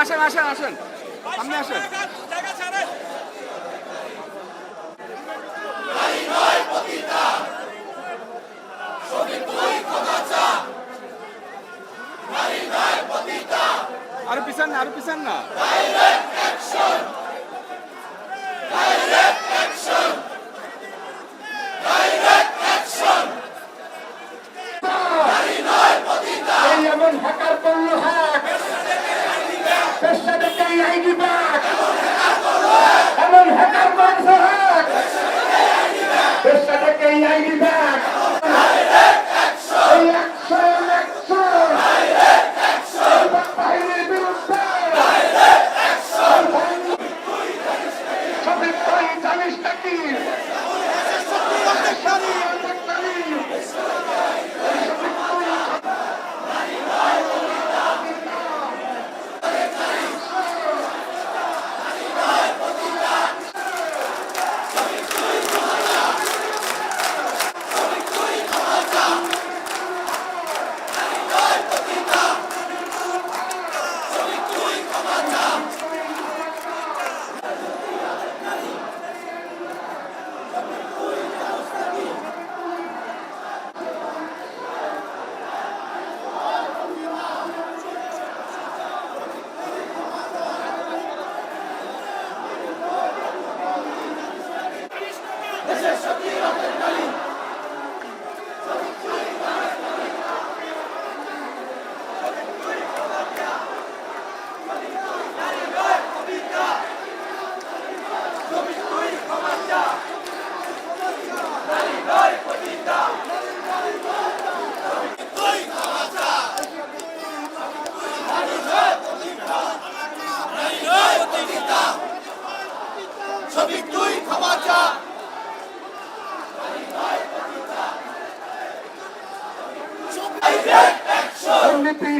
আসেন আসেন আসেন সামনে আসেন। আরো পিছান না, আরো পিছান না। এমন হ্যাকার করলো হ্যাক, পেশা থেকে আইডি ব্যাক, এমন হ্যাকার করলো হ্যাক, পেশা থেকে আইডি ব্যাক। জানিস নাকি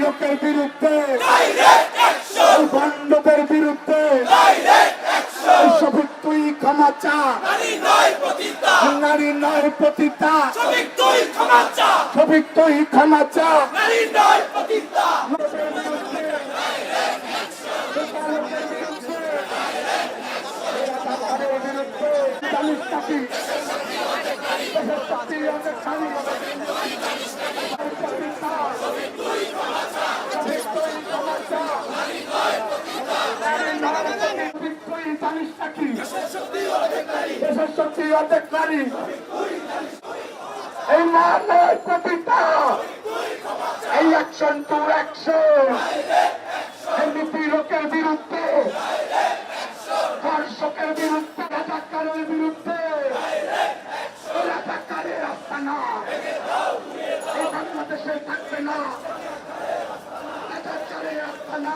লোকের বিরুদ্ধে, ভণ্ডদের বিরুদ্ধে শফিক তুই ক্ষমা চা, নারী নয় পতিতা, শফিক তুই ক্ষমা চা। এই মানব প্রতিটা, এই অ্যাকশন টু অ্যাকশন, এমনিতি লোকের বিরুদ্ধে, ধর্ষকের বিরুদ্ধে, রাজাকারের বিরুদ্ধে, রাজাকারের আস্তানা এই বাংলাদেশে থাকবে না, রাজাকারের আস্তানা।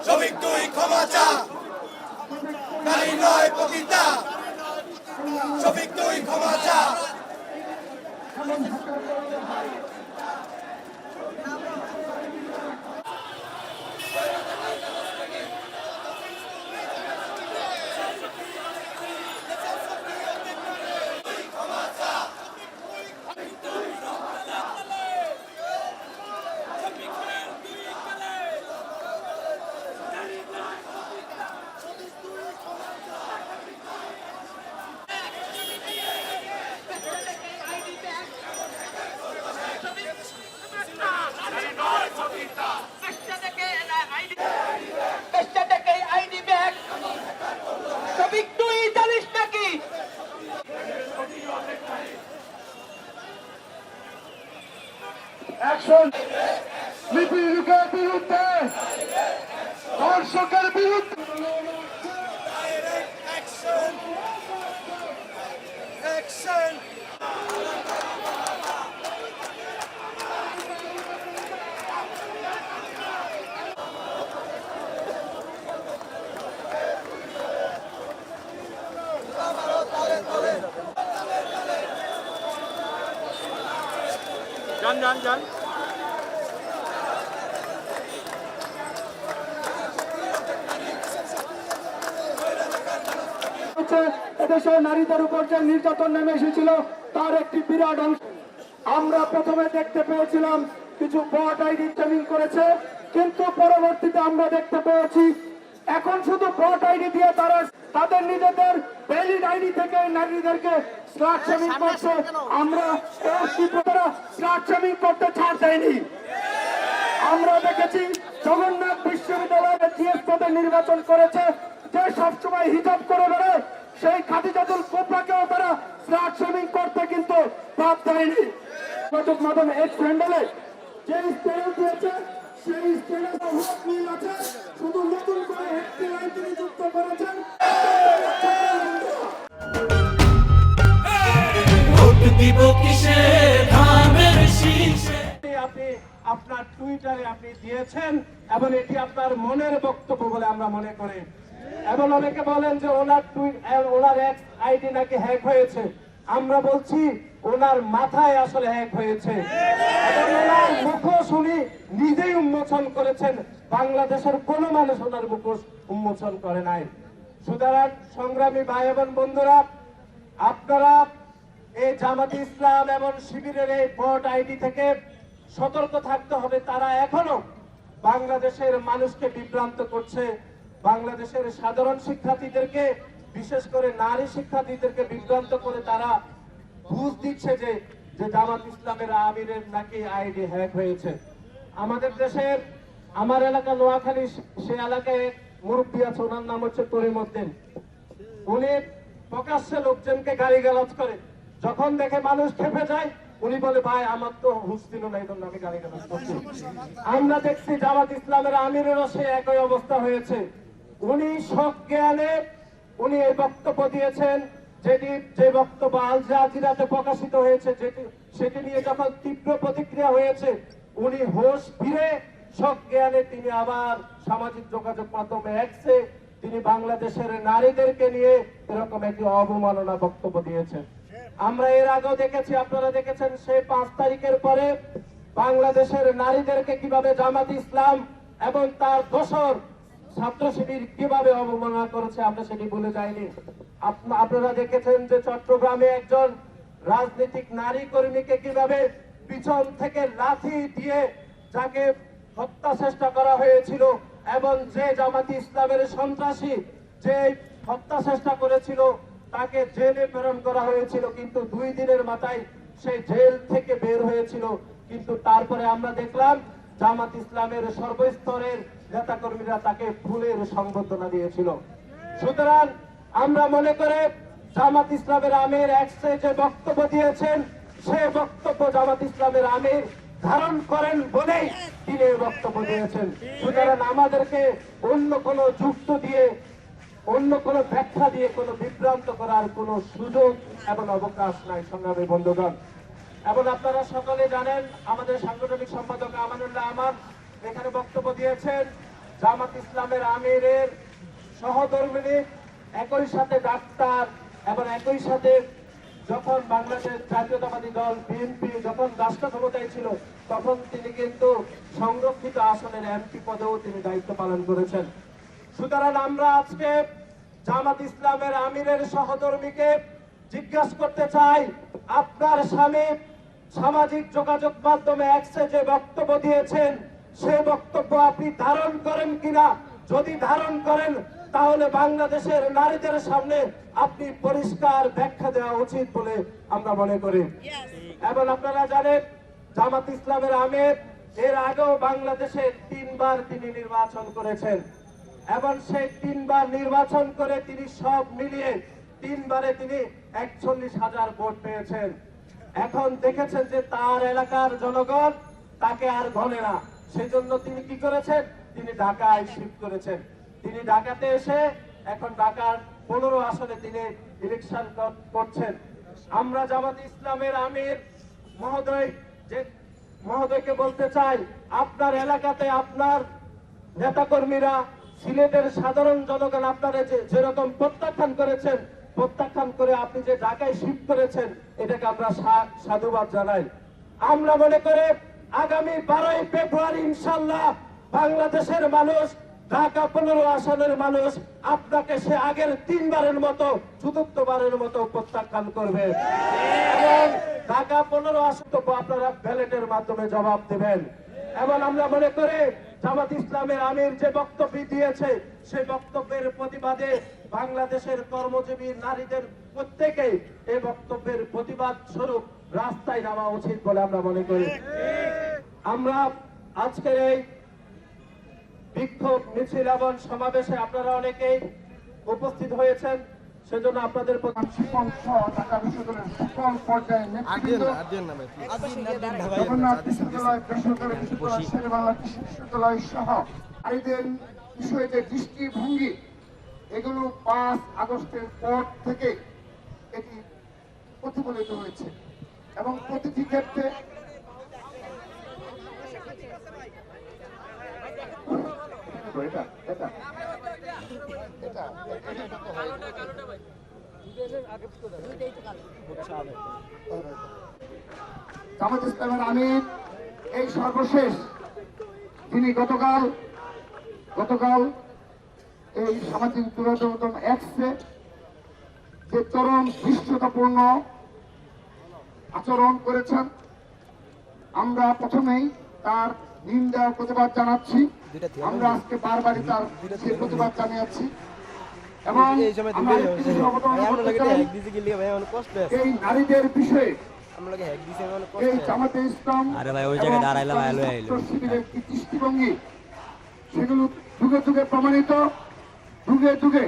শফিক তুই ক্ষমা চা, নারী নয় পতিতা, শফিক তুই ক্ষমা চা। লিপিকের বিরুদ্ধে, ধর্ষকের বিরুদ্ধে যান যান যান। হয়েছে, এদেশের নারীদের উপর যে নির্যাতন নেমে এসেছিল তার একটি বিরাট অংশ। আমরা প্রথমে দেখতে পেয়েছিলাম কিছু বট আইডি ট্রেনিং করেছে, কিন্তু পরবর্তীতে আমরা দেখতে পেয়েছি এখন শুধু বট আইডি দিয়ে তারা তাদের নিজেদের ভ্যালিড আইডি থেকে নারীদেরকে স্লাট শেমিং করছে। আমরা স্লাট শেমিং করতে ছাড় দেয়নি। আমরা দেখেছি জগন্নাথ বিশ্ববিদ্যালয়ের জিএস পদে নির্বাচন করেছে, যে সবসময় হিজাব করে বেড়ায়, সেই খাদিজাতুল কুবরাকেও তারা স্লাট শেমিং করতে কিন্তু বাদ দেয়নি। মাদম এক্স হ্যান্ডেলে যে স্টেজ দিয়েছে সেই স্টেজে মিল আছে, শুধু নতুন করে একটি লাইন তিনি যুক্ত করেছেন। ভোট দিব কিসে ধানের শীষে। আপনি আপনার টুইটারে আপনি দিয়েছেন এবং এটি আপনার মনের বক্তব্য বলে আমরা মনে করি। এবং অনেকে বলেন যে ওনার এক্স আইডি নাকি হ্যাক হয়েছে। আমরা বলছি ওনার মাথায় আসলে হ্যাক হয়েছে এবং ওনার মুখোশ উনি নিজেই উন্মোচন করেছেন। বাংলাদেশের কোন মানুষ ওনার মুখোশ উন্মোচন করে নাই। সুতরাং সংগ্রামী ভাই এবং বন্ধুরা, আপনারা এই জামাত ইসলাম এবং শিবিরের এই ভোট আইডি থেকে সতর্ক থাকতে হবে। তারা এখনো বাংলাদেশের মানুষকে বিভ্রান্ত করছে, বাংলাদেশের সাধারণ শিক্ষার্থীদেরকে, বিশেষ করে নারী শিক্ষার্থীদেরকে বিভ্রান্ত করে তারা বুঝ দিচ্ছে যে জামাত ইসলামের আমিরের নাকি আইডি হ্যাক হয়েছে। আমাদের দেশের আমার এলাকা নোয়াখালী, সে এলাকায় মুরব্বী আছে, ওনার নাম হচ্ছে করিমউদ্দিন। উনি প্রকাশ্যে লোকজনকে গালিগালাজ করে, যখন দেখে মানুষ খেপে যায় উনি বলে ভাই আমার তো হুঁশ ছিল না, এই জন্য আমি গালিগালাজ করছি। আমরা দেখছি জামাত ইসলামের আমিরেরও সে একই অবস্থা হয়েছে। উনি সজ্ঞানে উনি এই বক্তব্য দিয়েছেন, যে বক্তব্য আল জাজিরাতে প্রকাশিত হয়েছে, সেটি নিয়ে যখন তীব্র প্রতিক্রিয়া হয়েছে, উনি হোশ ফিরে সজ্ঞানে তিনি আবার সামাজিক যোগাযোগ মাধ্যমে এক্সে তিনি বাংলাদেশের নারীদেরকে নিয়ে এরকম একটি অবমাননা বক্তব্য দিয়েছেন। আমরা এর আগেও দেখেছি, আপনারা দেখেছেন, সেই 5 তারিখের পরে বাংলাদেশের নারীদেরকে কিভাবে জামাত ইসলাম এবং তার দোসর ছাত্র শিবির কিভাবে অবমাননা করেছে, আমরা সেটি ভুলে যাইনি। আপনারা দেখেছেন যে চট্টগ্রামে একজন রাজনৈতিক নারী কর্মীকে কিভাবে পিছন থেকে লাথি দিয়ে যাকে হত্যা চেষ্টা করা হয়েছিল, এবং যে জামাতি ইসলামের সন্ত্রাসী যে হত্যা চেষ্টা করেছিল তাকে জেলে প্রেরণ করা হয়েছিল, কিন্তু 2 দিনের মাথায় সেই জেল থেকে বের হয়েছিল। কিন্তু তারপরে আমরা দেখলাম জামাত ইসলামের সর্বস্তরের নেতাকর্মীরা তাকে ফুলের সংবর্ধনা দিয়েছিল। সুতরাং আমরা মনে করে জামাত ইসলামের আমির এক্সে যে বক্তব্য দিয়েছেন, সে বক্তব্য জামাত ইসলামের আমির ধারণ করেন বলেই তিনি বক্তব্য দিয়েছেন। সুতরাং আমাদেরকে অন্য কোনো যুক্ত দিয়ে, অন্য কোনো ব্যাখ্যা দিয়ে কোনো বিভ্রান্ত করার কোনো সুযোগ এবং অবকাশ নাই সংগ্রামী বন্ধুগণ। এবং আপনারা সকলে জানেন আমাদের সাংগঠনিক সম্পাদক আমানুল্লাহ আমান এখানে বক্তব্য দিয়েছেন। জামাত ইসলামের আমিরের সহধর্মিণী, একই সাথে ডাক্তার, এবং একই সাথে যখন বাংলাদেশ জাতীয়তাবাদী দল বিএনপি যখন রাষ্ট্র ক্ষমতায় ছিল, তখন তিনি কিন্তু সংরক্ষিত আসনের এমপি পদেও তিনি দায়িত্ব পালন করেছেন। সুতরাং আমরা আজকে জামাত ইসলামের আমিরের সহধর্মীকে জিজ্ঞাসা করতে চাই, আপনার স্বামী সামাজিক যোগাযোগ মাধ্যমে এক্সে যে বক্তব্য দিয়েছেন, সে বক্তব্য আপনি ধারণ করেন কিনা? যদি ধারণ করেন তাহলে বাংলাদেশের নারীদের সামনে আপনি পরিষ্কার ব্যাখ্যা দেওয়া উচিত বলে আমরা মনে করি। এবং আপনারা জানেন জামাত ইসলামের আমির এর আগেও বাংলাদেশে 3 বার তিনি নির্বাচন করেছেন, এবং সেই 3 বার নির্বাচন করে তিনি সব মিলিয়ে 3 বারে তিনি 41,000 ভোট পেয়েছেন। এখন দেখেছেন যে তার এলাকার জনগণ তাকে আর গণে না, সেজন্য তিনি কি করেছেন, তিনি ঢাকায় শিফট করেছেন। তিনি ঢাকাতে এসে এখন ঢাকার 15 আসনে তিনি ইলেকশন করছেন। আমরা জামাত ইসলামের আমির মহোদয়কে বলতে চাই, আপনার এলাকাতে আপনার নেতাকর্মীরা, সিলেটের সাধারণ জনগণ আপনারা যেরকম প্রত্যাখ্যান করেছেন, প্রত্যাখ্যান করে আপনি যে ঢাকায় শিফট করেছেন, এটাকে আমরা সাধুবাদ জানাই। আমরা মনে করে আগামী 12ই ফেব্রুয়ারি ইনশাআল্লাহ বাংলাদেশের মানুষ ঢাকা 15 আসনের মানুষ আপনাকে সে আগের 3বারের মতো চতুর্থবারের মতো প্রত্যাখ্যান করবে এবং ঢাকা 15 আসন তো আপনারা ব্যালটের মাধ্যমে জবাব দেবেন। এবং আমরা মনে করি জামাত ইসলামের আমির যে বক্তব্য দিয়েছে সেই বক্তব্যের প্রতিবাদে বাংলাদেশের কর্মজীবী নারীদের প্রত্যেকেই এই বক্তব্যের প্রতিবাদ স্বরূপ রাস্তায় নামা উচিত বলে আমরা মনে করি। আমরা আজকের এই বিক্ষোভ মিছিল এবং সমাবেশে আপনারা অনেকেই উপস্থিত হয়েছেন, সেজন্য আপনাদের প্রতি শিক্ষক সহ ঢাকা বিশ্ববিদ্যালয়ের সকল পর্যায়ে নেতৃবৃন্দ, জগন্নাথ বিশ্ববিদ্যালয়, বেসরকারি বিশ্ববিদ্যালয়, শেরেবাংলা কৃষি বিশ্ববিদ্যালয় সহ নারীদের বিষয়ে যে দৃষ্টিভঙ্গি, এগুলো 5 আগস্টের পর থেকে এটি প্রতিফলিত হয়েছে এবং প্রতিটি ক্ষেত্রে এটা এটা এটা জামাত ইসলামের আমির এই সর্বশেষ তিনি গতকাল এই সামাজিক যোগাযোগ এক্সে যে চরম ধৃষ্টতাপূর্ণ আচরণ করেছেন, আমরা প্রথমেই তার নিন্দা প্রতিবাদ জানাচ্ছি। আমরা আজকে বারবারই তার সেই প্রতিবাদ জানিয়েছি এবং আমরা একটি বিষয় অবতারণা করতে চাই, এই নারীদের বিষয়ে এই জামাতে ইসলাম শিবিরের কি দৃষ্টিভঙ্গি, সেগুলো যুগে যুগে প্রমাণিত। যুগে যুগে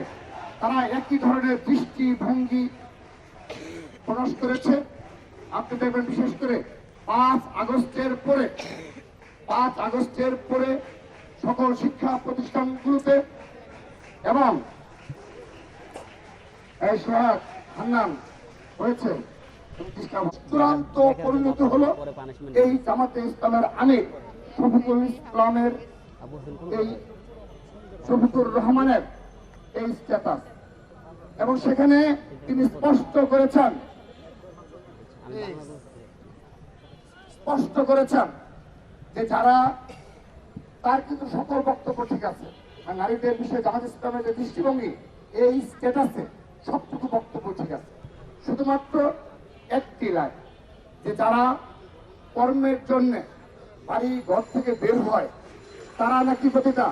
তারা একই ধরনের দৃষ্টিভঙ্গি প্রকাশ করেছে। আপনি দেখবেন বিশেষ করে 5 আগস্টের পরে সকল শিক্ষা প্রতিষ্ঠানগুলোতে এবং এই সহায়ক হান্নান হয়েছে, চূড়ান্ত পরিণতি হলো এই জামাতে ইসলামের আমির শফিকুর রহমানের এই স্ট্যাটাস, এবং সেখানে তিনি স্পষ্ট করেছেন যে যারা তার কিন্তু সকল বক্তব্য ঠিক আছে, আর নারীদের বিষয়ে জামাত ইসলামের যে দৃষ্টিভঙ্গি, এই স্ট্যাটাসে সবটুকু বক্তব্য ঠিক আছে। শুধুমাত্র একটি লাইন, যে যারা কর্মের জন্য বাড়ি ঘর থেকে বের হয় তারা নাকি প্রতিটা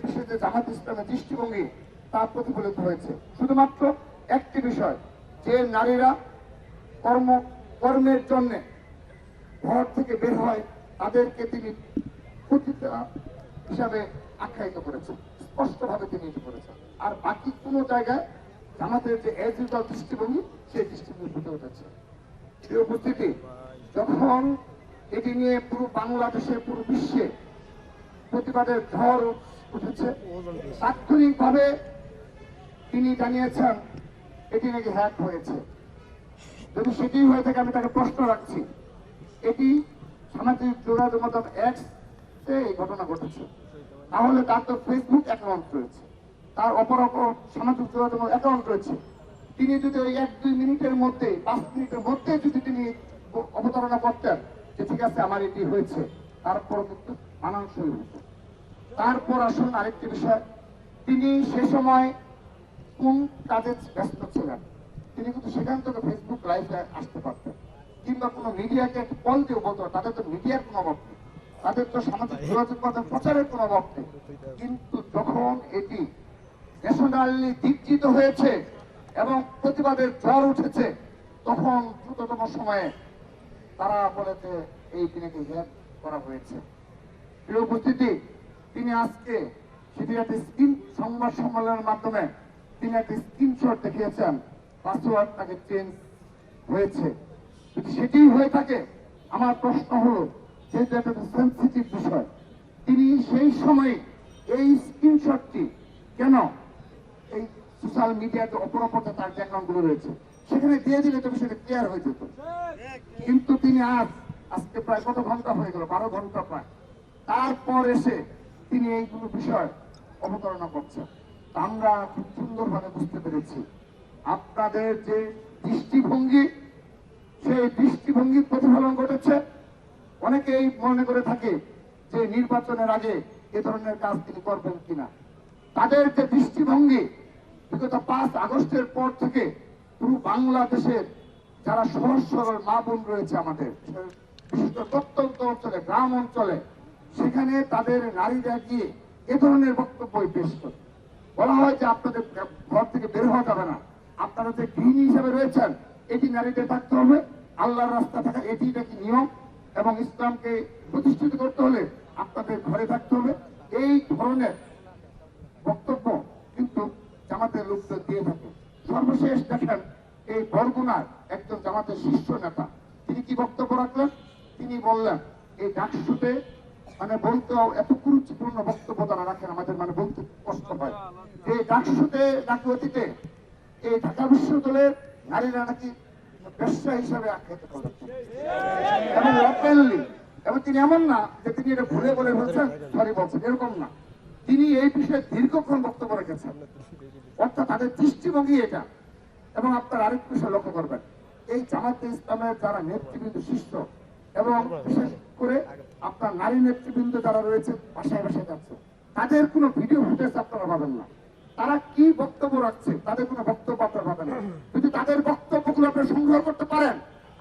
বিষয়ে জামাত ইসলামের দৃষ্টিভঙ্গি তা প্রতিফলিত হয়েছে। শুধুমাত্র একটি বিষয়, যে নারীরা কর্মের জন্য ঘর থেকে বের হয় তাদেরকে তিনি পতিতা হিসাবে আখ্যায়িত করেছেন, স্পষ্টভাবে তিনি এটি করেছেন। আর বাকি কোনো জায়গায় জামাতের যে এজিটাল দৃষ্টিভঙ্গি, সেই দৃষ্টিভঙ্গি ফুটে উঠেছে। এই উপস্থিতি, যখন এটি নিয়ে পুরো বাংলাদেশে, পুরো বিশ্বে প্রতিবাদের ঝড় উঠেছে, তাৎক্ষণিকভাবে তিনি জানিয়েছেন এটি নাকি হ্যাক হয়েছে। যদি সেটি হয়ে থাকে, আমি তাকে প্রশ্ন রাখছি, এটি সামাজিক যোগাযোগ মাধ্যম এক্স এই ঘটনা ঘটেছে, তাহলে তার তো ফেসবুক অ্যাকাউন্ট রয়েছে, তার অপর সামাজিক যোগাযোগ অ্যাকাউন্ট রয়েছে। তিনি যদি ওই 1-2 মিনিটের মধ্যে, 5 মিনিটের মধ্যে যদি তিনি অবতারণা করতেন যে ঠিক আছে আমার এটি হয়েছে, তারপর কিন্তু মানানসই হতো। তারপর আসুন আরেকটি বিষয়, তিনি সে সময় কোন কাজে ব্যস্ত ছিলেন, তিনি কিন্তু সেখান থেকে ফেসবুক লাইভে আসতে পারতেন, কিংবা কোনো মিডিয়াকে কল দিয়ে বলতো। তাদের তো মিডিয়ার কোনো অভাব নেই, তাদের তো সামাজিক যোগাযোগ মাধ্যম প্রচারের কোনো অভাব নেই। কিন্তু যখন এটি ন্যাশনালি দীক্ষিত হয়েছে এবং প্রতিবাদের ঝড় উঠেছে, তখন দ্রুততম সময়ে তারা বলে যে এই দিনকে হ্যাক করা হয়েছে। প্রিয় উপস্থিতি, তিনি আজকে সেটি একটা সংবাদ সম্মেলনের মাধ্যমে তিনি একটা স্ক্রিনশট দেখিয়েছেন, পাসওয়ার্ড তাকে চেঞ্জ হয়েছে। যদি সেটি হয়ে থাকে, আমার প্রশ্ন হলো, যেহেতু একটা সেন্সিটিভ বিষয়, তিনি সেই সময় এই স্ক্রিনশটটি কেন এই সোশ্যাল মিডিয়াতে অপরাপরতা তার যে অ্যাকাউন্টগুলো রয়েছে সেখানে দিয়ে দিলে তো বিষয়টা ক্লিয়ার হয়ে যেত। কিন্তু তিনি আজকে প্রায় কত ঘন্টা হয়ে গেল, 12 ঘন্টা প্রায়, তারপর এসে তিনি এইগুলো বিষয় অবতারণা করছেন। আমরা খুব সুন্দরভাবে বুঝতে পেরেছি আপনাদের যে দৃষ্টিভঙ্গি, সেই দৃষ্টিভঙ্গির প্রতিফলন ঘটেছে অনেকেই মনে করে থাকে যে নির্বাচনের আগে এ ধরনের কাজ তিনি করবেন কিনা। তাদের যে দৃষ্টিভঙ্গি বিগত 5 আগস্টের পর থেকে পুরো বাংলাদেশের যারা সহজ সরল মা বোন রয়েছে আমাদের, বিশেষ করে প্রত্যন্ত অঞ্চলে, গ্রাম অঞ্চলে, সেখানে তাদের নারীরা গিয়ে এ ধরনের বক্তব্য পেশ করে। বলা হয় যে আপনাদের ঘর থেকে বের হওয়া যাবে না, আপনারা যে গৃহিণী হিসেবে রয়েছেন এটি নারীদের থাকতে হবে, আল্লাহর রাস্তা থাকা এটি নাকি নিয়ম, এবং ইসলামকে প্রতিষ্ঠিত করতে হলে আপনাদের ঘরে থাকতে হবে। এই ধরনের বক্তব্য কিন্তু জামাতের লোকদের দিয়ে থাকে। সর্বশেষ দেখেন এই বরগুনার একজন জামাতের শীর্ষ নেতা তিনি কি বক্তব্য রাখলেন। তিনি বললেন এই ডাকসুতে মানে বলতে এত কুরুচিপূর্ণ বক্তব্য তারা রাখেন, আমাদের মানে বলতে কষ্ট হয়। এই ডাকসুতে নাকি অতীতে এই ঢাকা বিশ্ববিদ্যালয়ের নারীরা নাকি ব্যবসা হিসাবে আখ্যায়িত করেছেন এবং ওপেনলি, এবং তিনি এমন না যে তিনি এটা ভুলে বলে বলছেন সরি বলছেন, এরকম না, তিনি এই বিষয়ে দীর্ঘক্ষণ বক্তব্য রেখেছেন। অর্থাৎ তাদের দৃষ্টিভঙ্গি এটা। এবং আপনার আরেক বিষয় লক্ষ্য করবেন, এই জামাতে ইসলামের যারা নেতৃবৃন্দ শীর্ষ এবং বিশেষ করে আপনার নারী নেতৃবৃন্দ যারা রয়েছে বাসায় বাসায় যাচ্ছে, তাদের কোনো ভিডিও ফুটেজ আপনারা পাবেন না। তারা কি বক্তব্য রাখছে তাদের কোনো বক্তব্য আপনারা পাবেন না। যদি তাদের বক্তব্যগুলো আপনি সংগ্রহ করতে পারেন,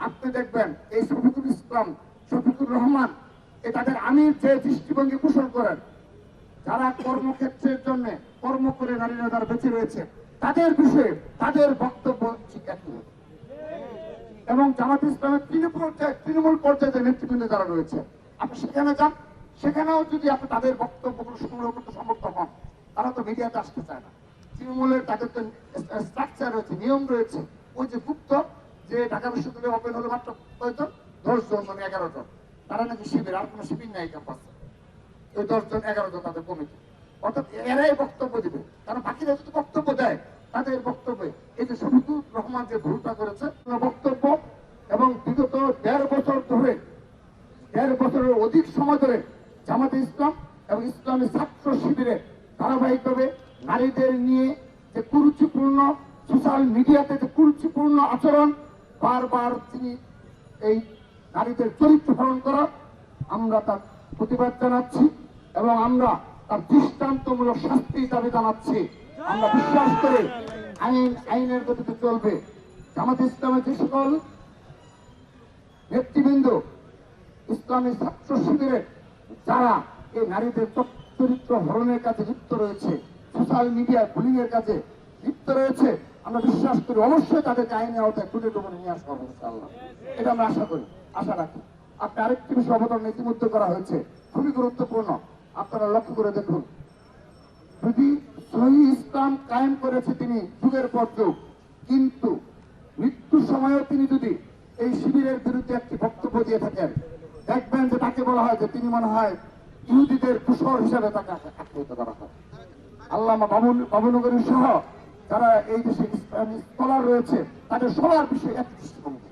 আপনি দেখবেন এই শফিকুল ইসলাম, শফিকুর রহমান, তাদের আমির যে দৃষ্টিভঙ্গি পোষণ করেন, যারা কর্মক্ষেত্রের জন্য কর্ম করে নারীরা যারা বেঁচে রয়েছে তাদের বিষয়ে তাদের বক্তব্য ঠিক একই। এবং জামাত ইসলামের তৃণমূল পর্যায়ে যে নেতৃবৃন্দ যারা রয়েছে আপনি সেখানে যান, সেখানেও যদি আপনি তাদের বক্তব্যগুলো সংগ্রহ করতে সমর্থ হন, তারা তো মিডিয়াতে আসতে চায় না। তৃণমূলের তাদের তো স্ট্রাকচার রয়েছে, নিয়ম রয়েছে। ওই যে গুপ্ত যে ঢাকা বিশ্ববিদ্যালয়ে ওপেন হলো মাত্র কয়জন, 10 জন মানে 11 জন, তারা নাকি শিবির, আর কোনো শিবির নাই ক্যাম্পাসে, ওই 10 জন 11 জন তাদের কমিটি। অর্থাৎ এরাই বক্তব্য দিবে, কারণ বাকিরা যদি বক্তব্য দেয় তাদের বক্তব্যে এই যে শফিকুর রহমান যে ভুলটা করেছে বক্তব্য, এবং বিগত 1.5 বছর ধরে 1.5 বছরের অধিক সময় ধরে জামাতে ইসলাম এবং ইসলামী ছাত্র শিবিরে ধারাবাহিকভাবে নারীদের নিয়ে যে কুরুচিপূর্ণ সোশ্যাল মিডিয়াতে যে কুরুচিপূর্ণ আচরণ, বারবার তিনি এই নারীদের চরিত্র হরণ করা, আমরা তার প্রতিবাদ জানাচ্ছি এবং আমরা তার দৃষ্টান্তমূলক শাস্তি দাবি জানাচ্ছি। আমরা বিশ্বাস করি আইনের গতিতে চলবে। জামাতে ইসলামের যে সকল নেতৃবৃন্দ ইসলামী ছাত্র শিবিরে যারা এই নারীদের চরিত্র হরণের কাছে লিপ্ত রয়েছে, সোশ্যাল মিডিয়ায় বুলিং এর কাছে লিপ্ত রয়েছে, আমরা বিশ্বাস করি অবশ্যই তাদেরকে আইনের আওতায় তুলে ডুবনে নিয়ে আসা হবে ইনশাআল্লাহ। এটা আমরা আশা করি, আশা রাখি। আপনি আরেকটি বিষয় অবতরণ ইতিমধ্যে করা হয়েছে, খুবই গুরুত্বপূর্ণ। আপনারা লক্ষ্য করে দেখুন, যদি সহিহ ইসলাম কায়েম করেছে তিনি যুগের পর যুগ, কিন্তু মৃত্যুর সময়ও তিনি যদি এই শিবিরের বিরুদ্ধে একটি বক্তব্য দিয়ে থাকেন, দেখবেন যে তাকে বলা হয় যে তিনি মনে হয় ইহুদিদের দূষর হিসাবে তাকে আখ্যায়িত করা হয়। আল্লামা বাবুনগরী সহ যারা এই দেশে ইসলামী স্কলার রয়েছে তাদের সবার বিষয়ে এক দৃষ্টিভঙ্গি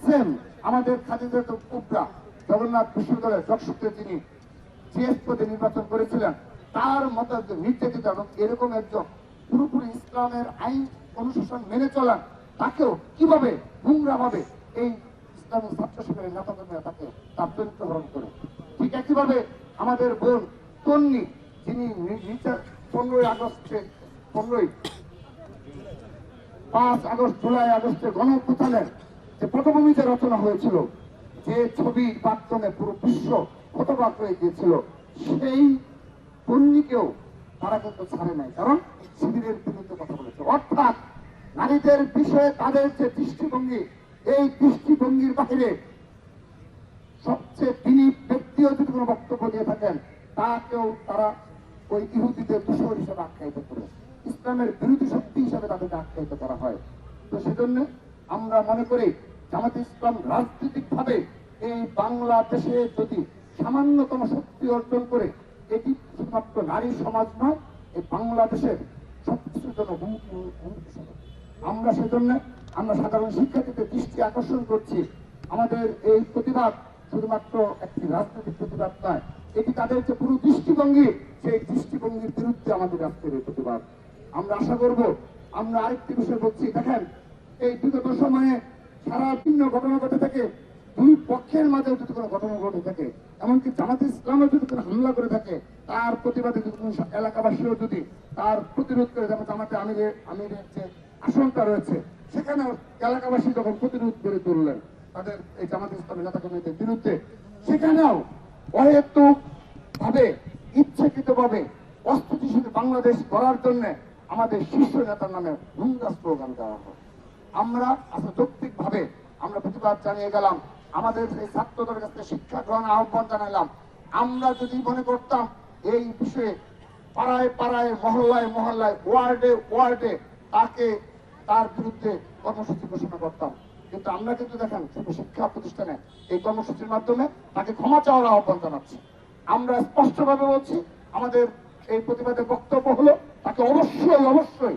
সেম। আমাদের খাদিজা কুবরা জগন্নাথ বিশ্ববিদ্যালয়ের যশোরে যিনি জিএস পদে নির্বাচন করেছিলেন, তার মতো একজন নির্যাতিত এবং এরকম একজন পুরোপুরি ইসলামের আইন অনুশাসন মেনে চলেন, তাকেও কিভাবে নোংরা ভাবে এই ইসলামী ছাত্র শিবিরের নেতাকর্মীরা তাকে তার চরিত্র হরণ করে। ঠিক একইভাবে আমাদের বোন তন্নি, যিনি 5 আগস্ট জুলাই আগস্টের গণঅভ্যুত্থানের যে পটভূমিতে রচনা হয়েছিল, যে ছবির মাধ্যমে পুরো বিশ্ব হতবাক হয়ে গিয়েছিল, সেই তন্নিকেও তারা কিন্তু ছাড়ে নাই, কারণ শিবিরের বিরুদ্ধে কথা বলেছে। অর্থাৎ নারীদের বিষয়ে তাদের যে দৃষ্টিভঙ্গি, এই দৃষ্টিভঙ্গির বাহিরে সবচেয়ে তিনি ব্যক্তিও যদি কোনো বক্তব্য দিয়ে থাকেন, তাকেও তারা ওই ইহুদিদের দূষর হিসেবে আখ্যায়িত করে, ইসলামের বিরোধী শক্তি হিসেবে তাদেরকে আখ্যায়িত করা হয়। তো সেজন্য আমরা মনে করি জামাতে ইসলাম রাজনৈতিক ভাবে এই বাংলাদেশে যদি সামান্যতম শক্তি অর্জন করে, এটি শুধুমাত্র নারী সমাজ নয়, এই বাংলাদেশের সবকিছুর জন্য হুমকি। আমরা সেজন্য আমরা সাধারণ শিক্ষার্থীদের দৃষ্টি আকর্ষণ করছি, আমাদের এই প্রতিবাদ শুধুমাত্র একটি রাজনৈতিক প্রতিবাদ নয়, এটি তাদের যে পুরো দৃষ্টিভঙ্গি, সেই দৃষ্টিভঙ্গির বিরুদ্ধে আমাদের আজকের এই প্রতিবাদ। আমরা আশা করব, আমরা আরেকটি বিষয় বলছি, দেখেন এই বিগত সময়ে সারা ভিন্ন ঘটনা ঘটে থাকে, দুই পক্ষের মাঝে যদি কোনো ঘটনা ঘটে থাকে, এমনকি জামাত ইসলামের যদি কোনো হামলা করে থাকে, তার প্রতিবাদে যদি কোনো এলাকাবাসীও যদি তার প্রতিরোধ করে, যেমন জামাতে আমিরের যে আসনটা রয়েছে সেখানেও এলাকাবাসী যখন প্রতিরোধ করে তুললেন তাদের এই জামাত ইসলামের নেতাকর্মীদের বিরুদ্ধে, সেখানেও অহেতুক ভাবে ইচ্ছাকৃতভাবে অস্থিতিশীল বাংলাদেশ গড়ার জন্য আমাদের শীর্ষ নেতার নামে হুঙ্গা স্লোগান দেওয়া হয়। আমরা আসলে যৌক্তিক ভাবে আমরা প্রতিবাদ জানিয়ে গেলাম, আমাদের এই ছাত্রদের কাছে শিক্ষা গ্রহণ আহ্বান জানালাম। আমরা যদি মনে করতাম এই বিষয়ে পাড়ায় পাড়ায়, মহল্লায় মহল্লায়, ওয়ার্ডে ওয়ার্ডে তার বিরুদ্ধে কর্মসূচি ঘোষণা করতাম, কিন্তু আমরা কিন্তু দেখেন শুধু শিক্ষা প্রতিষ্ঠানে এই কর্মসূচির মাধ্যমে তাকে ক্ষমা চাওয়ার আহ্বান জানাচ্ছি। আমরা স্পষ্টভাবে বলছি, আমাদের এই প্রতিবাদের বক্তব্য হলো তাকে অবশ্যই